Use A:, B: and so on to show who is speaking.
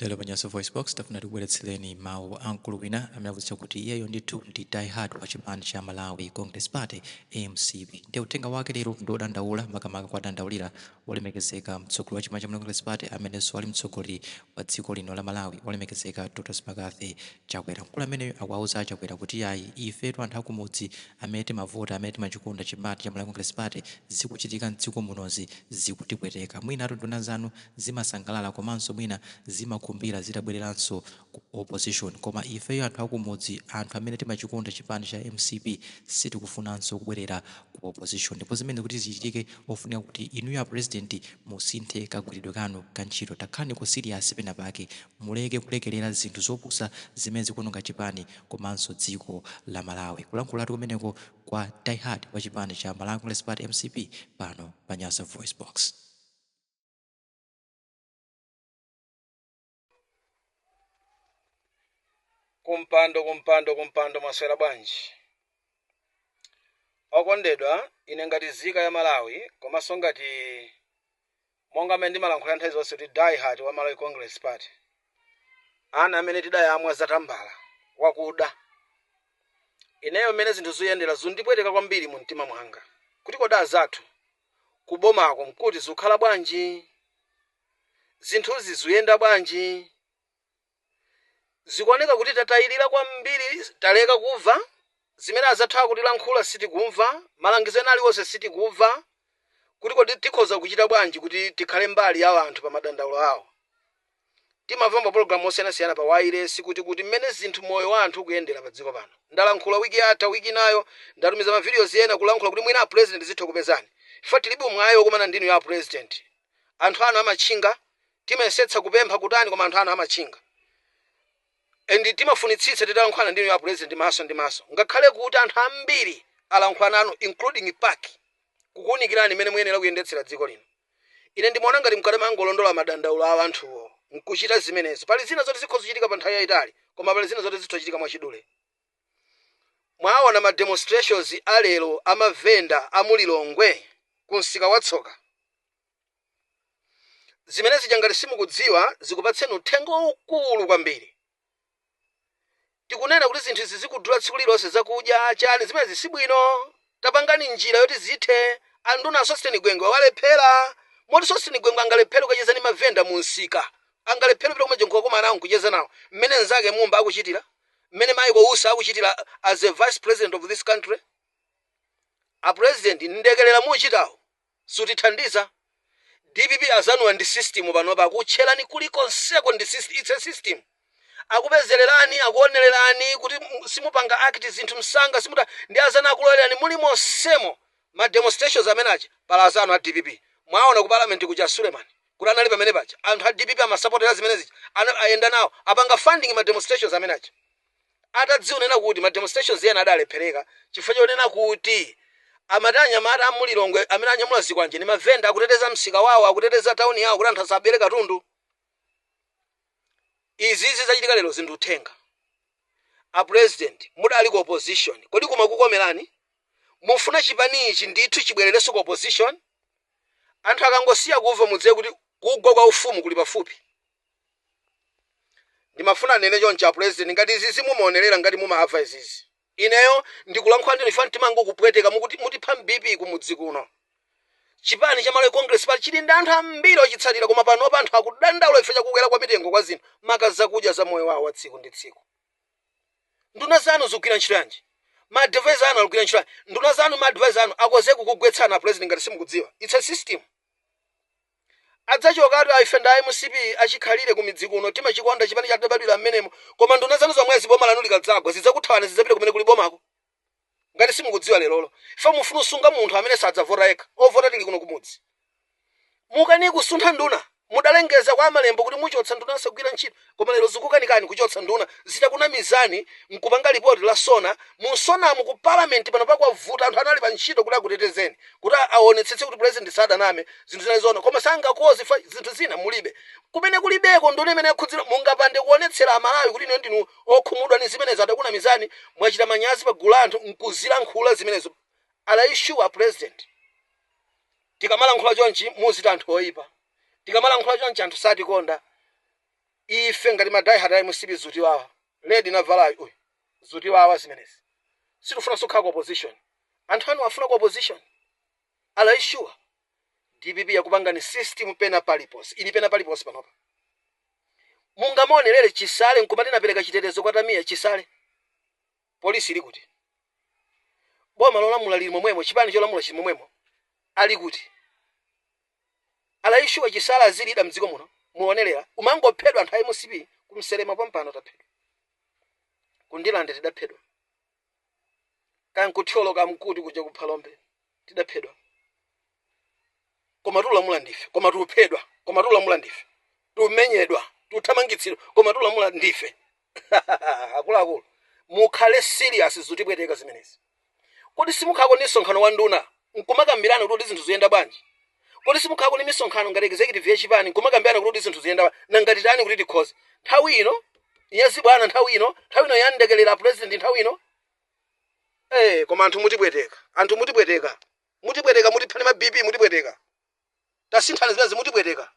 A: Lelo panyaso voice box tafuna tikuweretsereni mawu ankulu wina amene akudziwitsa kuti iyeyo ndithu ndi die hard wa chipani cha Malawi Congress Party MCP. Ndi uthenga wake lero ndi odandaula makamaka kwa dandaulira olemekezeka mtsogoleri wa chipani cha Congress Party amenenso ali mtsogoleri wa dziko lino la Malawi olemekezeka Dr. McCarthy Chakwera. Mkulu amene akuwauza Chakwera kuti ayi ifetu anthu akumudzi amene timavota amene timachikonda chipani cha Malawi Congress Party zikuchitika mdziko munozi zikutipweteka. Mwina nduna zanu zimasangalala komanso mwina zimakumbira zitabwereranso ku opposition, koma ifeyo anthu akumudzi anthu amene timachikonda chipani cha MCP sitikufunanso kubwerera ku opposition. Ndipo zimene kuti zichitike ofunika kuti inuyo a president musinthe kagwiridwe kanu kantchito, takhani ku serious pena pake, muleke kulekerera zinthu zopusa zimene zikuononga chipani komanso dziko la Malawi. Kulankhulatu kumeneko kwa die hard wa chipani cha Malawi Congress Party MCP pano pa Nyasa Voice Box.
B: Kumpando maswera bwanji okondedwa. Ine ngati nzika ya Malawi komanso ngati monga amene ndimalankhula nthawi zonse kuti die hard wa Malawi Congress Party, ana amene tidayamwa zatambala wakuda, ineyo mmene zinthu zoyendera zindipweteka kwambiri mu mtima mwanga kuti koda zathu kubomako mkuti zikukhala bwanji, zinthuzi zikuyenda bwanji. Zikuoneka kuti tatayirira kwambiri, taleka kumva zimene azathu akutilankhula sitikumva, malangizo ena aliwonse sitikumva, kuti kodi tikhoza kuchita bwanji kuti tikhale mbali ya anthu pa madandaulo awo. Timamva mapulogalamu osiyanasiyana pa wireless kuti mmene zinthu moyo wa anthu ukuyendera pa dziko pano. Ndalankhula wiki yatha, wiki nayo ndatumiza mavideos ena kulankhula kuti mwina a president zitho kupezani. Ife tilibe mwayi wokumana ndinu ya president. Anthu anu amachinga, timayesetsa kupempha kutani koma anthu anu amachinga. Endi timafunitsitsa titalankhwana ndinu ya president maso ndi maso. Ngakhale kuti anthu ambiri alankhwana nanu including park kukunikirani mmene muyenera kuyendetsera dziko lino. Ine ndimaona ngati mkadama angolondola madandaulo a anthuwo nkuchita zimenezo. Pali zina zoti zikhoza kuchitika pa nthawi yayitali, koma pali zina zoti zithochitika mwachidule. Mwaona ma demonstrations alero amavenda amulilongwe kunsika watsoka. Zimene zijangati simukudziwa zikupatseni uthenga ukulu kwambiri. Tikunena kuti zinthu izi zikudula tsiku lilonse zakudya chani zimene zisibwino. Tapangani njira yoti zithe. Anduna Sosteni Gwengwe walephera. Moti Sosteni Gwengwe angalephera kucheza ni mavenda mu nsika. Angalephera kupita kumajengo koma anawo kucheza nawo. Mmene nzake Mumba akuchitira. Mmene Michael Usa akuchitira as a vice president of this country. A president ndekelera muchitawo. Sutithandiza. DPP azanwa ndi system panopa akutcherani kulikonseko ndi system. It's a system. Akupezererani akuonererani kuti simupanga act zinthu msanga simuta ndi azana akulolerani muli monsemo ma demonstrations amenaje pala azano a DPP. Mwaona ku parliament kuja Suleiman kuti anali pamene paja anthu a DPP amasupportera zimene zija ayenda nawo apanga funding ma demonstrations amenaje. Atadzionera kuti ma demonstrations ena adalephereka chifukwa chonena kuti amatanya mata amulilongwe amene anyamula zikwanje ni mavenda akuteteza msika wawo akuteteza town yawo kuti anthu asabere katundu. Izi zachitika lero zinduthenga. A president mudali ku opposition kodi kumakukomerani mufuna chipani ichi ndithu chibwererenso ku opposition. Anthu akangosiya kuva mudziwe kuti kugwa kwa ufumu kuli pafupi. Ndimafuna nene choncho a president ngati izi zimumaonerera ngati mumamva izizi. Ineyo ndikulankhula ndi ifani timango kupweteka muti pambipi kumudzi kuno. Chipani cha Malawi Congress Party chili ndi anthu ambiri ochitsatira koma panopa anthu akudandaula ife chakukwera kwa mitengo kwa zinthu makazi zakudya za moyo wawo wa tsiku ndi tsiku. Nduna zanu zikugwira ntchito yanji? Ma advisor anu akugwira ntchito yanji? Nduna zanu ma advisor anu akoze kukugwetsana president ngati simukudziwa. It's a system. Adzachokatu ife ndi MCP achikhalire ku midzi kuno timachikonda chipani cha dabadwira mmenemo koma nduna zanu zomwe ziboma lanu likadzagwa zidzakuthawana zidzapita kumene kuli bomako. Ngati simukudziwa lero ife mufuna usunga munthu amene sadzavota yekha ovota tili kuno kumudzi. Mukani kusuntha nduna mudalengeza kwa malembo kuti muchotsa nduna asagwira ntchito koma lero zikukanikani kuchotsa nduna zitakuna mizani mkupanga report la sona musonamu ku parliament pano pakwavuta anthu anali pa ntchito kuti akutetezeni kuti aonetsetse kuti president sadaname zinthu zinazoona koma sangakoze zinthu zina mulibe kumene kulibeko nduna imene yakhudzira mungapande kuonetsera Amalawi kuti ino ndinu okhumudwa ni zimenezo atakuna mizani mwachita manyazi pa gulu anthu nkuzira nkhula zimenezo. Ala issue a president tikamalankhula chonchi muzita anthu oyipa. Tikamala nkhula chonchi anthu satikonda. ife ngati madai hatayi musipi zutiwawa ledi navalayo uyu zutiwawa zimenezi sitifuna sokhala ku opposition anthu anu afuna ku opposition alaishuwa DPP yakupangani system pena paliponse ili pena paliponse panopa mungamuonelere Chisale nkumati napereka chitetezo kwa Tamiya Chisale polisi ili kuti boma lolamula lili momwemo chipani cholamula chili momwemo ali kuti alaishuwa Chisale azilida mdziko muno muonelera umangophedwa anthu ayi musipi kumselema pampano taphedwa kundilande tidaphedwa kankuthyolo kamkuti kuja kuphalombe tidaphedwa koma tulamula ndife koma tuphedwa koma tulamula ndife tumenyedwa tuthamangitsidwa koma tulamula ndife akuluakulu mukhale serious zotipweteka zimenezi kodi simukhako ni msonkhano wa nduna nkumakambirana kuti zinthu ziyenda bwanji kodi simukhako ni misonkhano ngati executive yachipani nkumakambirana kuti zinthu ziyenda nangati tani kuti tikhoze nthawi ino yazibwana nthawi ino yandekelera president nthawi ino koma anthu mutipweteka mutiphani mabibi mutipweteka tasinthani zimene mutipweteka